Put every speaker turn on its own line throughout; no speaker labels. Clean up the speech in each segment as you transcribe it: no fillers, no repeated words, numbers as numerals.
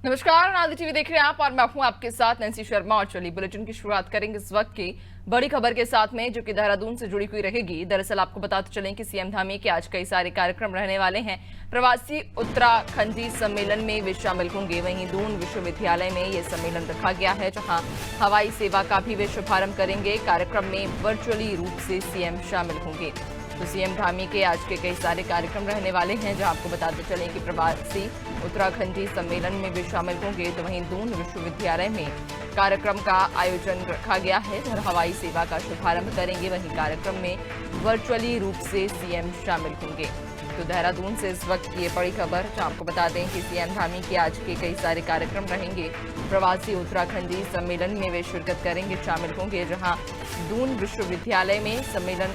नमस्कार, आनंद टीवी देख रहे हैं आप और मैं हूं आपके साथ नैन्सी शर्मा। और चलिए बुलेटिन की शुरुआत करेंगे इस वक्त की बड़ी खबर के साथ में, जो कि देहरादून से जुड़ी हुई रहेगी। दरअसल आपको बताते चलें कि सीएम धामी के आज कई सारे कार्यक्रम रहने वाले हैं। प्रवासी उत्तराखंडी सम्मेलन में वे शामिल होंगे। वहीं दून विश्वविद्यालय में ये सम्मेलन रखा गया है, जहां हवाई सेवा का भी वे शुभारंभ करेंगे। कार्यक्रम में वर्चुअली रूप से सीएम शामिल होंगे। तो सीएम धामी के आज के कई सारे कार्यक्रम रहने वाले हैं, जहां आपको बताते चलें कि प्रवासी उत्तराखंडी सम्मेलन में भी शामिल होंगे। तो वहीं दून विश्वविद्यालय में कार्यक्रम का आयोजन रखा गया है, जहां हवाई सेवा का शुभारंभ करेंगे। वहीं कार्यक्रम में वर्चुअली रूप से सीएम शामिल होंगे। तो देहरादून से इस वक्त की ये बड़ी खबर, जहां आपको बता दें कि सीएम धामी के आज के कई सारे कार्यक्रम रहेंगे। प्रवासी उत्तराखंडी सम्मेलन में वे शिरकत करेंगे, शामिल होंगे, जहां दून विश्वविद्यालय में सम्मेलन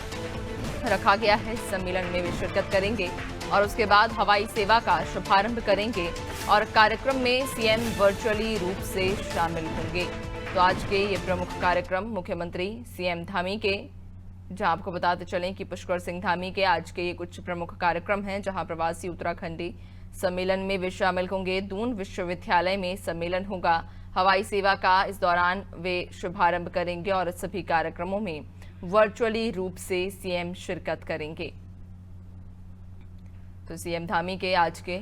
रखा गया है। इस सम्मेलन में वे शिरकत करेंगे और उसके बाद हवाई सेवा का शुभारंभ करेंगे और कार्यक्रम में सीएम वर्चुअली रूप से शामिल होंगे। तो आज के ये प्रमुख कार्यक्रम मुख्यमंत्री सीएम धामी के, जहां आपको बताते चलें कि पुष्कर सिंह धामी के आज के ये कुछ प्रमुख कार्यक्रम हैं, जहां प्रवासी उत्तराखंडी सम्मेलन में वे शामिल होंगे। दून विश्वविद्यालय में सम्मेलन होगा। हवाई सेवा का इस दौरान वे शुभारंभ करेंगे और सभी कार्यक्रमों में वर्चुअली रूप से सीएम शिरकत करेंगे। तो सीएम धामी के आज के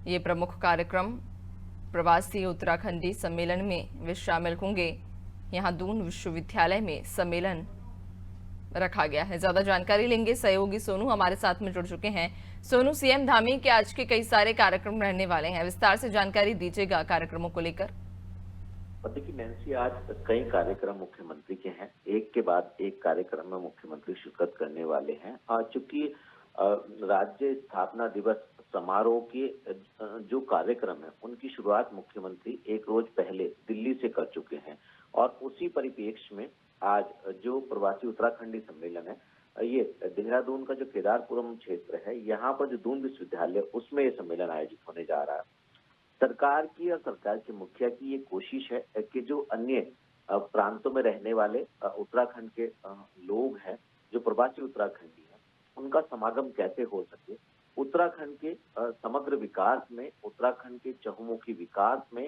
ये प्रमुख कार्यक्रम प्रवासी उत्तराखंडी सम्मेलन में वे शामिल होंगे। यहां दून विश्वविद्यालय में सम्मेलन रखा गया है। ज्यादा जानकारी लेंगे, सहयोगी सोनू हमारे साथ में जुड़ चुके हैं। सोनू, सीएम धामी के आज के कई सारे कार्यक्रम रहने वाले हैं, विस्तार से जानकारी दीजिएगा कार्यक्रमों को लेकर।
देखिए नैन्सी, आज कई कार्यक्रम मुख्यमंत्री के हैं। एक के बाद एक कार्यक्रम में मुख्यमंत्री शिरकत करने वाले हैं। चूंकि राज्य स्थापना दिवस समारोह के जो कार्यक्रम है उनकी शुरुआत मुख्यमंत्री एक रोज पहले दिल्ली से कर चुके हैं और उसी परिप्रेक्ष्य में आज जो प्रवासी उत्तराखंडी सम्मेलन है, ये देहरादून का जो केदारपुरम क्षेत्र है, यहाँ पर जो दून विश्वविद्यालय उसमें ये सम्मेलन आयोजित होने जा रहा है। सरकार की और सरकार के मुखिया की ये कोशिश है कि जो अन्य प्रांतों में रहने वाले उत्तराखंड के लोग हैं, जो प्रवासी उत्तराखंडी हैं, उनका समागम कैसे हो सके, उत्तराखंड के समग्र विकास में, उत्तराखंड के चहुमुखी विकास में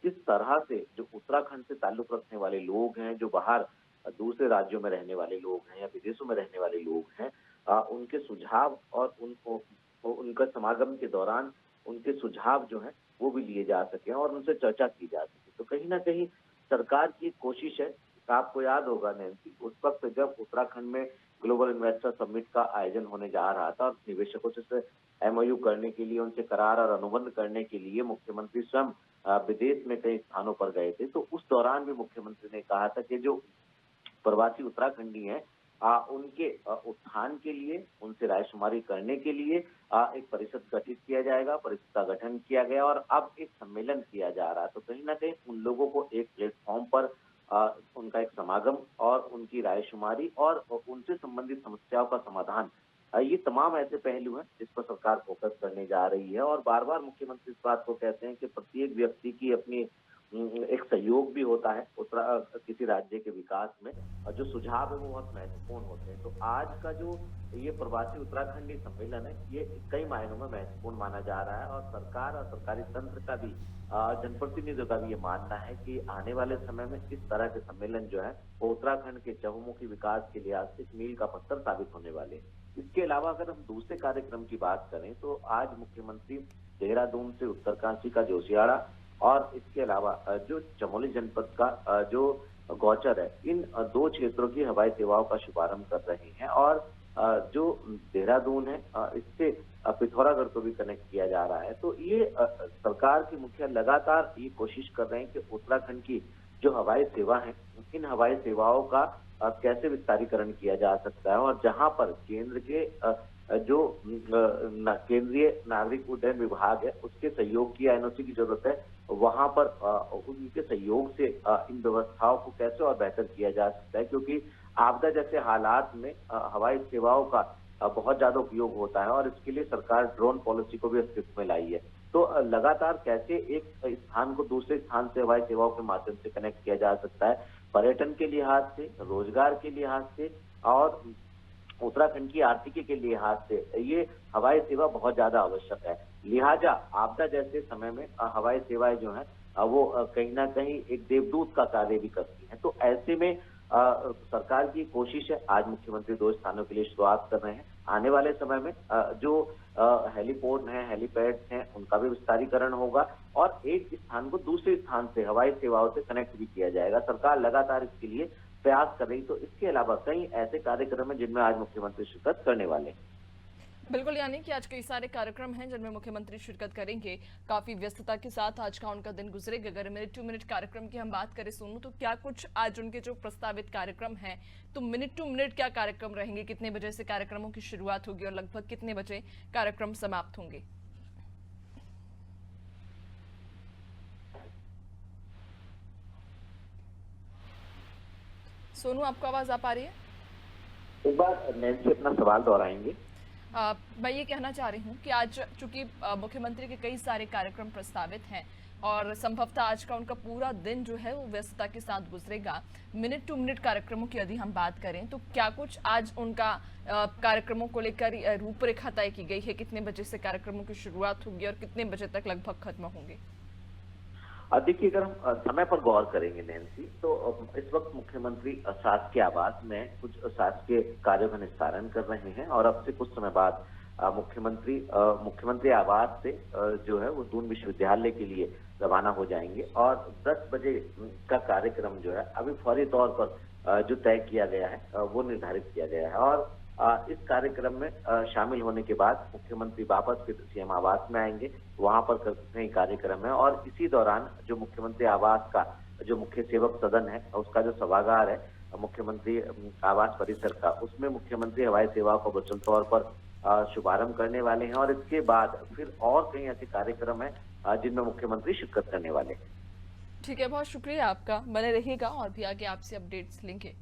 किस तरह से जो उत्तराखंड से ताल्लुक रखने वाले लोग हैं, जो बाहर दूसरे राज्यों में रहने वाले लोग हैं या विदेशों में रहने वाले लोग हैं, उनके सुझाव और उनको उनका समागम के दौरान उनके सुझाव जो है वो भी लिए जा सके और उनसे चर्चा की जा सके। तो कहीं ना कहीं सरकार की कोशिश है। आपको याद होगा नैन्सी, उस वक्त जब उत्तराखंड में ग्लोबल इन्वेस्टर समिट का आयोजन होने जा रहा था और निवेशकों से एमओयू करने के लिए, उनसे करार और अनुबंध करने के लिए मुख्यमंत्री स्वयं विदेश में कई स्थानों पर गए थे। तो उस दौरान भी मुख्यमंत्री ने कहा था कि जो प्रवासी उत्तराखंडी हैं, उनके उत्थान के लिए, उनसे रायशुमारी करने के लिए एक परिषद गठित किया जाएगा। परिषद का गठन किया गया और अब एक सम्मेलन किया जा रहा है। तो कहीं ना कहीं उन लोगों को एक प्लेटफॉर्म पर उनका एक समागम और उनकी रायशुमारी और उनसे संबंधित समस्याओं का समाधान, ये तमाम ऐसे पहलू हैं जिस पर सरकार फोकस करने जा रही है। और बार बार मुख्यमंत्री इस बात को कहते हैं कि प्रत्येक व्यक्ति की अपनी एक सहयोग भी होता है किसी राज्य के विकास में, और जो सुझाव है वो बहुत महत्वपूर्ण होते हैं। तो आज का जो ये प्रवासी उत्तराखंडी सम्मेलन है, ये कई मायनों में महत्वपूर्ण माना जा रहा है और सरकार और सरकारी तंत्र का भी, जनप्रतिनिधियों का भी ये मानना है कि आने वाले समय में इस तरह के सम्मेलन जो है वो उत्तराखंड के चहुमुखी विकास के लिहाज से मील का पत्थर साबित होने वाले हैं। इसके अलावा अगर हम दूसरे कार्यक्रम की बात करें तो आज मुख्यमंत्री देहरादून से उत्तरकाशी का जोशियाड़ा और इसके अलावा जो चमोली जनपद का जो गौचर है, इन दो क्षेत्रों की हवाई सेवाओं का शुभारंभ कर रहे हैं। और जो देहरादून है, इससे पिथौरागढ़ को भी कनेक्ट किया जा रहा है। तो ये सरकार के मुखिया लगातार ये कोशिश कर रहे हैं कि उत्तराखंड की जो हवाई सेवा है, इन हवाई सेवाओं का कैसे विस्तारीकरण किया जा सकता है और जहां पर केंद्र के जो केंद्रीय नागरिक उड्डयन विभाग है उसके सहयोग की, एनओसी की जरूरत है, वहां पर उनके सहयोग से इन व्यवस्थाओं को कैसे और बेहतर किया जा सकता है, क्योंकि आपदा जैसे हालात में हवाई सेवाओं का बहुत ज्यादा उपयोग होता है और इसके लिए सरकार ड्रोन पॉलिसी को भी अस्तित्व में लाई है। तो लगातार कैसे एक स्थान को दूसरे स्थान से हवाई सेवाओं के माध्यम से कनेक्ट किया जा सकता है, पर्यटन के लिहाज से, रोजगार के लिहाज से और उत्तराखंड की आर्थिकी के लिहाज से ये हवाई सेवा बहुत ज्यादा आवश्यक है। लिहाजा आपदा जैसे समय में हवाई सेवाएं जो है वो कहीं ना कहीं एक देवदूत का कार्य भी करती हैं। तो ऐसे में सरकार की कोशिश है, आज मुख्यमंत्री 2 स्थानों के लिए शुरुआत कर रहे हैं। आने वाले समय में जो हेलीपोर्ट हैं, हेलीपैड्स हैं, उनका भी विस्तारीकरण होगा और एक स्थान को दूसरे स्थान से हवाई सेवाओं से कनेक्ट भी किया जाएगा। सरकार लगातार इसके लिए प्रयास कर रही। तो इसके अलावा कई ऐसे कार्यक्रम हैं जिनमें आज मुख्यमंत्री शिरकत करने वाले हैं।
बिल्कुल, यानी कि आज कई सारे कार्यक्रम हैं जिनमें मुख्यमंत्री शिरकत करेंगे। काफी व्यस्तता के साथ आज का उनका दिन गुजरेगा। अगर मिनट टू मिनट कार्यक्रम की हम बात करें सोनू, तो क्या कुछ आज उनके जो प्रस्तावित कार्यक्रम हैं, तो मिनट टू मिनट क्या कार्यक्रम रहेंगे, कितने बजे से कार्यक्रमों की शुरुआत होगी और लगभग कितने बजे कार्यक्रम समाप्त होंगे? सोनू, आपको आवाज आ पा रही है?
एक बार नैन्सी अपना सवाल दोहराएंगे।
मैं ये कहना चाह रही हूँ कि आज चूंकि मुख्यमंत्री के कई सारे कार्यक्रम प्रस्तावित हैं और संभवतः आज का उनका पूरा दिन जो है वो व्यस्तता के साथ गुजरेगा। मिनट टू मिनट कार्यक्रमों की यदि हम बात करें तो क्या कुछ आज उनका कार्यक्रमों को लेकर रूपरेखा तय की गई है? कितने बजे से कार्यक्रमों की शुरुआत होगी और कितने बजे तक लगभग खत्म होंगे?
देखिए, अगर हम समय पर गौर करेंगे नैन्सी, तो इस वक्त मुख्यमंत्री शासकीय आवास में कुछ शासकीय कार्यों का निस्तारण कर रहे हैं और अब से कुछ समय बाद मुख्यमंत्री आवास से जो है वो दून विश्वविद्यालय के लिए रवाना हो जाएंगे और 10 बजे का कार्यक्रम जो है अभी फौरी तौर पर जो तय किया गया है वो निर्धारित किया गया है और इस कार्यक्रम में शामिल होने के बाद मुख्यमंत्री वापस फिर सीएम आवास में आएंगे। वहां पर कई कार्यक्रम है और इसी दौरान जो मुख्यमंत्री आवास का जो मुख्य सेवक सदन है उसका जो सभागार है मुख्यमंत्री आवास परिसर का, उसमें मुख्यमंत्री हवाई सेवा को वर्चुअल तौर पर शुभारंभ करने वाले हैं और इसके बाद फिर और कई ऐसे कार्यक्रम है जिनमें मुख्यमंत्री शिरकत करने वाले हैं।
ठीक है, बहुत शुक्रिया आपका। बने रहिएगा और भी आगे आपसे अपडेट्स लेंगे।